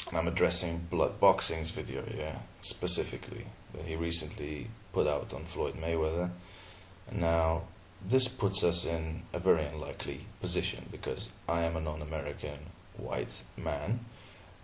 And I'm addressing BloodBoxing's video here, specifically, that he recently put out on Floyd Mayweather. And now, this puts us in a very unlikely position, because I am a non-American white man,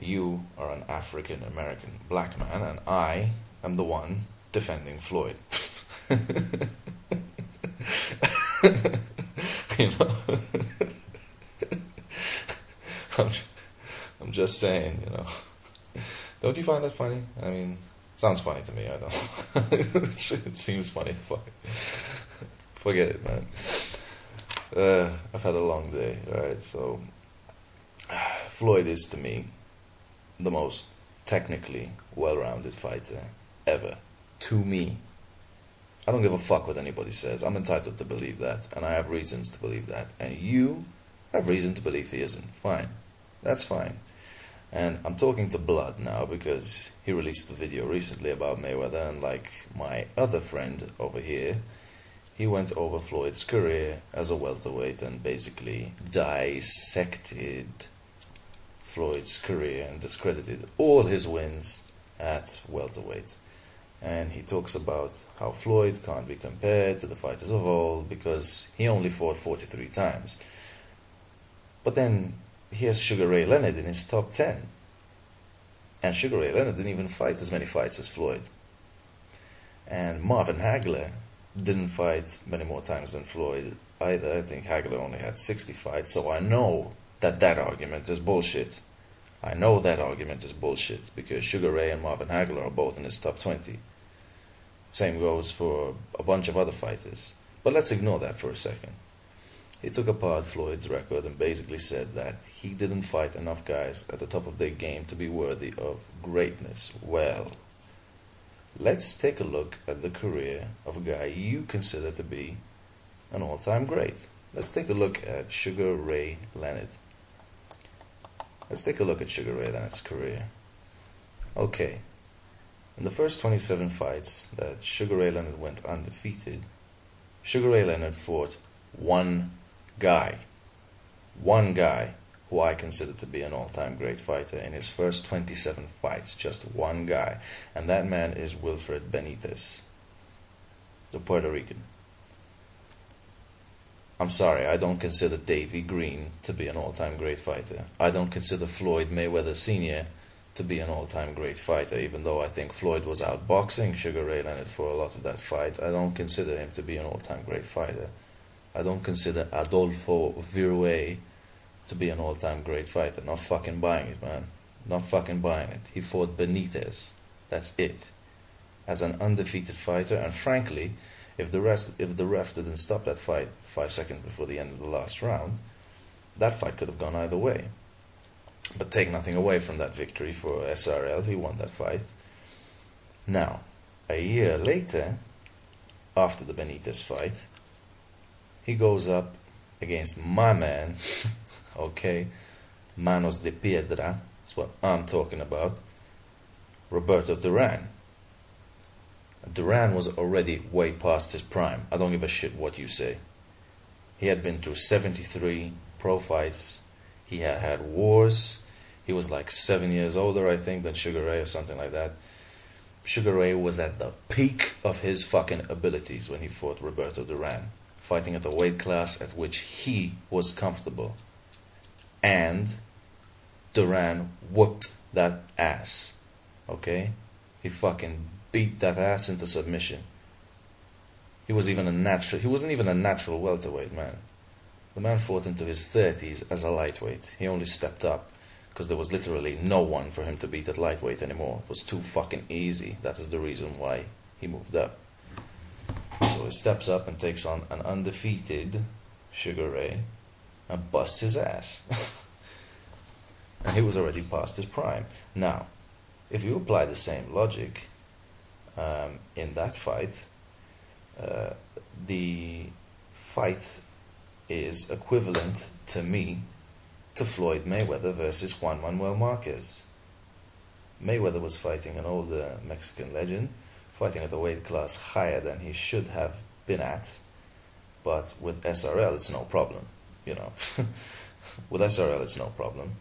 you are an African-American black man, and I am the one defending Floyd. You know? I'm just saying, you know. Don't you find that funny? I mean, sounds funny to me, I don't. It seems funny to fuck. Forget it, man. I've had a long day, right? So, Floyd is, to me, the most technically well-rounded fighter ever. To me. I don't give a fuck what anybody says. I'm entitled to believe that, and I have reasons to believe that. And you have reason to believe he isn't. Fine. That's fine. And I'm talking to Blood now because he released a video recently about Mayweather, and like my other friend over here, he went over Floyd's career as a welterweight and basically dissected Floyd's career and discredited all his wins at welterweight. And he talks about how Floyd can't be compared to the fighters of old because he only fought 43 times. But then he has Sugar Ray Leonard in his top 10. And Sugar Ray Leonard didn't even fight as many fights as Floyd. And Marvin Hagler didn't fight many more times than Floyd either. I think Hagler only had 60 fights, so I know that argument is bullshit. I know that argument is bullshit because Sugar Ray and Marvin Hagler are both in his top 20. Same goes for a bunch of other fighters. But let's ignore that for a second. He took apart Floyd's record and basically said that he didn't fight enough guys at the top of their game to be worthy of greatness. Well, let's take a look at the career of a guy you consider to be an all-time great. Let's take a look at Sugar Ray Leonard. Let's take a look at Sugar Ray Leonard's career. Okay. In the first 27 fights that Sugar Ray Leonard went undefeated, Sugar Ray Leonard fought one guy who I consider to be an all-time great fighter in his first 27 fights, just one guy, and that man is Wilfred Benitez, the Puerto Rican. I'm sorry, I don't consider Davey Green to be an all-time great fighter. I don't consider Floyd Mayweather Sr. to be an all-time great fighter, even though I think Floyd was outboxing Sugar Ray Leonard for a lot of that fight. I don't consider him to be an all-time great fighter. I don't consider Adolfo Viruet to be an all-time great fighter. Not fucking buying it, man. Not fucking buying it. He fought Benitez. That's it. As an undefeated fighter, and frankly, if the ref didn't stop that fight 5 seconds before the end of the last round, that fight could have gone either way. But take nothing away from that victory for SRL. He won that fight. Now, a year later, after the Benitez fight, he goes up against my man, okay, Manos de Piedra, that's what I'm talking about, Roberto Duran. Duran was already way past his prime. I don't give a shit what you say. He had been through 73 pro fights. He had had wars. He was like 7 years older, I think, than Sugar Ray or something like that. Sugar Ray was at the peak of his fucking abilities when he fought Roberto Duran, fighting at the weight class at which he was comfortable. And Duran whooped that ass. Okay? He fucking beat that ass into submission. He wasn't even a natural welterweight, man. The man fought into his 30s as a lightweight. He only stepped up because there was literally no one for him to beat at lightweight anymore. It was too fucking easy. That is the reason why he moved up. So he steps up and takes on an undefeated Sugar Ray and busts his ass. And he was already past his prime. Now, if you apply the same logic in that fight, the fight is equivalent to me to Floyd Mayweather versus Juan Manuel Marquez. Mayweather was fighting an older Mexican legend, fighting at a weight class higher than he should have been at, but with SRL it's no problem, you know. With SRL it's no problem,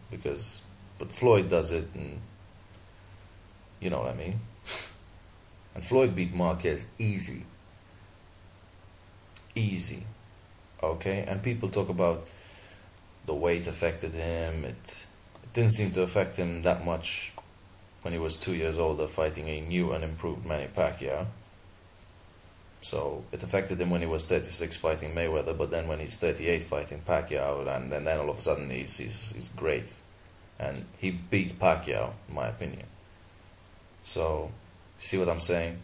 but Floyd does it and You know what I mean? And Floyd beat Marquez easy. Easy. Okay? And people talk about the weight affected him. It didn't seem to affect him that much when he was 2 years older fighting a new and improved Manny Pacquiao. So it affected him when he was 36 fighting Mayweather, but then when he's 38 fighting Pacquiao, and then all of a sudden he's great. And he beat Pacquiao, in my opinion. So, see what I'm saying?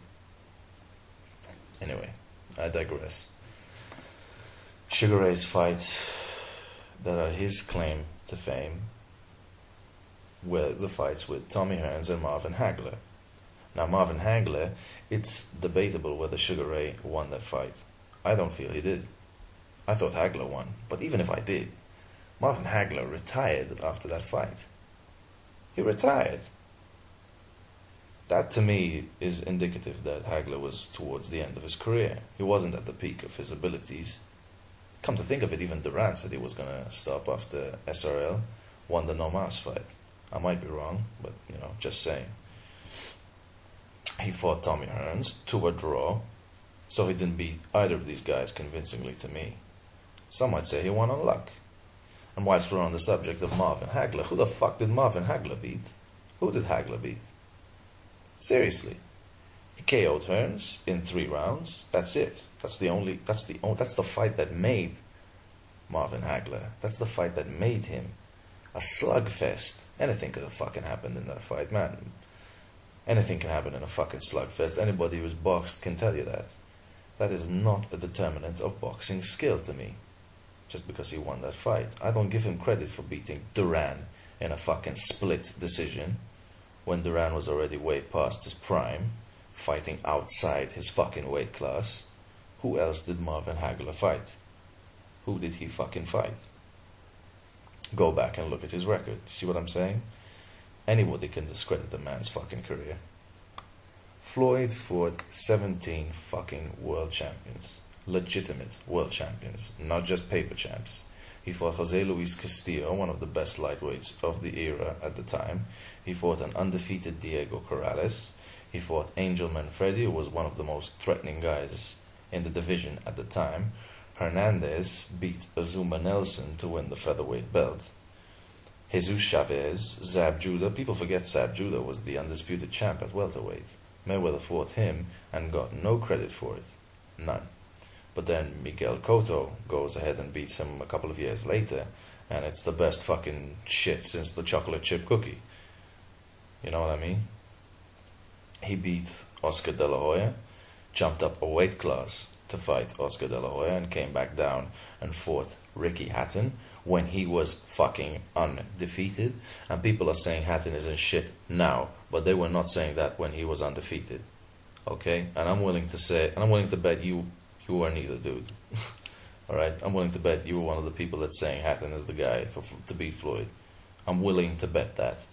Anyway, I digress. Sugar Ray's fights that are his claim to fame were the fights with Tommy Hearns and Marvin Hagler. Now, Marvin Hagler, it's debatable whether Sugar Ray won that fight. I don't feel he did. I thought Hagler won, but even if I did, Marvin Hagler retired after that fight. He retired. That to me is indicative that Hagler was towards the end of his career. He wasn't at the peak of his abilities. Come to think of it, even Duran said he was going to stop after SRL won the No Mas fight. I might be wrong, but just saying. He fought Tommy Hearns to a draw, so he didn't beat either of these guys convincingly to me. Some might say he won on luck. And whilst we're on the subject of Marvin Hagler, who the fuck did Marvin Hagler beat? Who did Hagler beat? Seriously. He KO'd Hearns in 3 rounds. That's it. That's the fight that made Marvin Hagler. That's the fight that made him a slugfest. Anything could have fucking happened in that fight, man. Anything can happen in a fucking slugfest. Anybody who's boxed can tell you that. That is not a determinant of boxing skill to me. Just because he won that fight. I don't give him credit for beating Duran in a fucking split decision when Duran was already way past his prime, fighting outside his fucking weight class. Who else did Marvin Hagler fight? Who did he fucking fight? Go back and look at his record. See what I'm saying? Anybody can discredit the man's fucking career. Floyd fought 17 fucking world champions. Legitimate world champions, not just paper champs. He fought Jose Luis Castillo, one of the best lightweights of the era at the time. He fought an undefeated Diego Corrales. He fought Angel Manfredi, who was one of the most threatening guys in the division at the time. Hernandez beat Azumah Nelson to win the featherweight belt. Jesus Chavez, Zab Judah, people forget Zab Judah was the undisputed champ at welterweight. Mayweather fought him and got no credit for it. None. But then Miguel Cotto goes ahead and beats him a couple of years later, and it's the best fucking shit since the chocolate chip cookie. You know what I mean? He beat Oscar De La Hoya, jumped up a weight class to fight Oscar De La Hoya, and came back down and fought Ricky Hatton when he was fucking undefeated. And people are saying Hatton isn't shit now, but they were not saying that when he was undefeated. Okay? And I'm willing to bet you are neither, dude. Alright? I'm willing to bet you were one of the people that's saying Hatton is the guy to beat Floyd. I'm willing to bet that.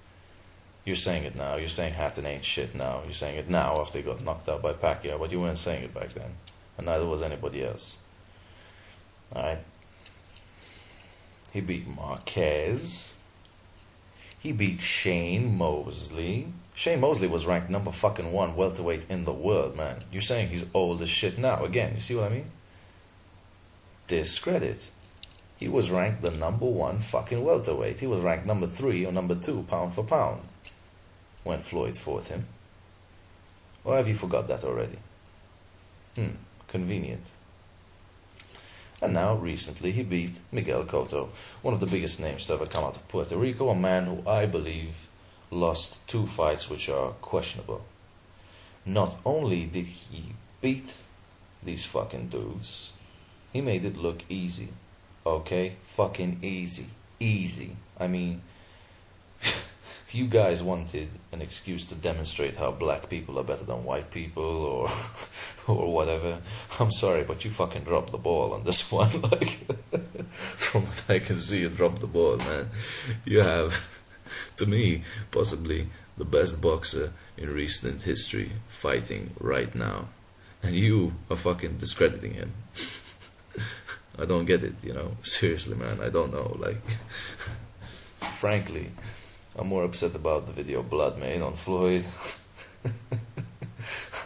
You're saying it now. You're saying Hatton ain't shit now. You're saying it now after he got knocked out by Pacquiao, but you weren't saying it back then. And neither was anybody else. Alright? He beat Marquez. He beat Shane Mosley. Shane Mosley was ranked number fucking 1 welterweight in the world, man. You're saying he's old as shit now. Again, you see what I mean? Discredit. He was ranked the number 1 fucking welterweight. He was ranked number 3 or number 2 pound for pound when Floyd fought him. Or have you forgot that already? Convenient. And now, recently, he beat Miguel Cotto, one of the biggest names to ever come out of Puerto Rico, a man who I believe lost 2 fights which are questionable. Not only did he beat these fucking dudes, he made it look easy. Okay? Fucking easy. Easy. I mean, you guys wanted an excuse to demonstrate how black people are better than white people or whatever. I'm sorry, but you fucking dropped the ball on this one. Like, from what I can see, you dropped the ball, man. You have, to me, possibly the best boxer in recent history fighting right now. And you are fucking discrediting him. I don't get it, Seriously, man, I don't know. Like, frankly, I'm more upset about the video Blood made on Floyd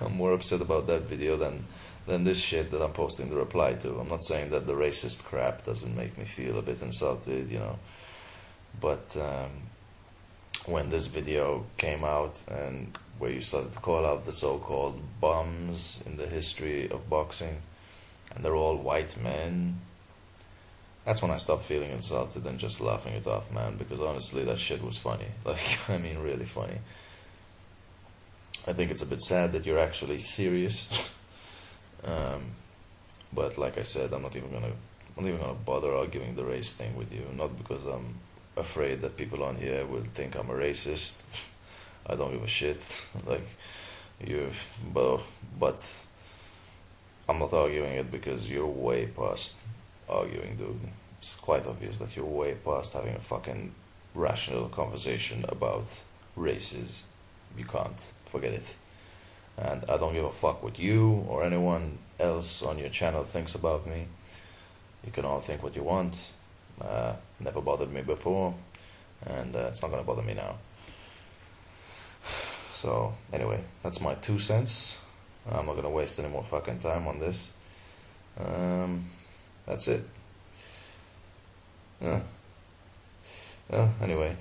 I'm more upset about that video than this shit that I'm posting the reply to. I'm not saying that the racist crap doesn't make me feel a bit insulted, but when this video came out and where you started to call out the so-called bums in the history of boxing, and they're all white men, that's when I stopped feeling insulted and just laughing it off, man, because honestly that shit was funny. Like, I mean, really funny. I think it's a bit sad that you're actually serious. But like I said, I'm not even gonna bother arguing the race thing with you. Not because I'm afraid that people on here will think I'm a racist. I don't give a shit. Like, but I'm not arguing it because you're way past arguing, dude. It's quite obvious that you're way past having a fucking rational conversation about races. You can't. Forget it. And I don't give a fuck what you or anyone else on your channel thinks about me. You can all think what you want. Never bothered me before, and it's not gonna bother me now. So anyway, that's my 2 cents. I'm not gonna waste any more fucking time on this. That's it. Yeah. Anyway.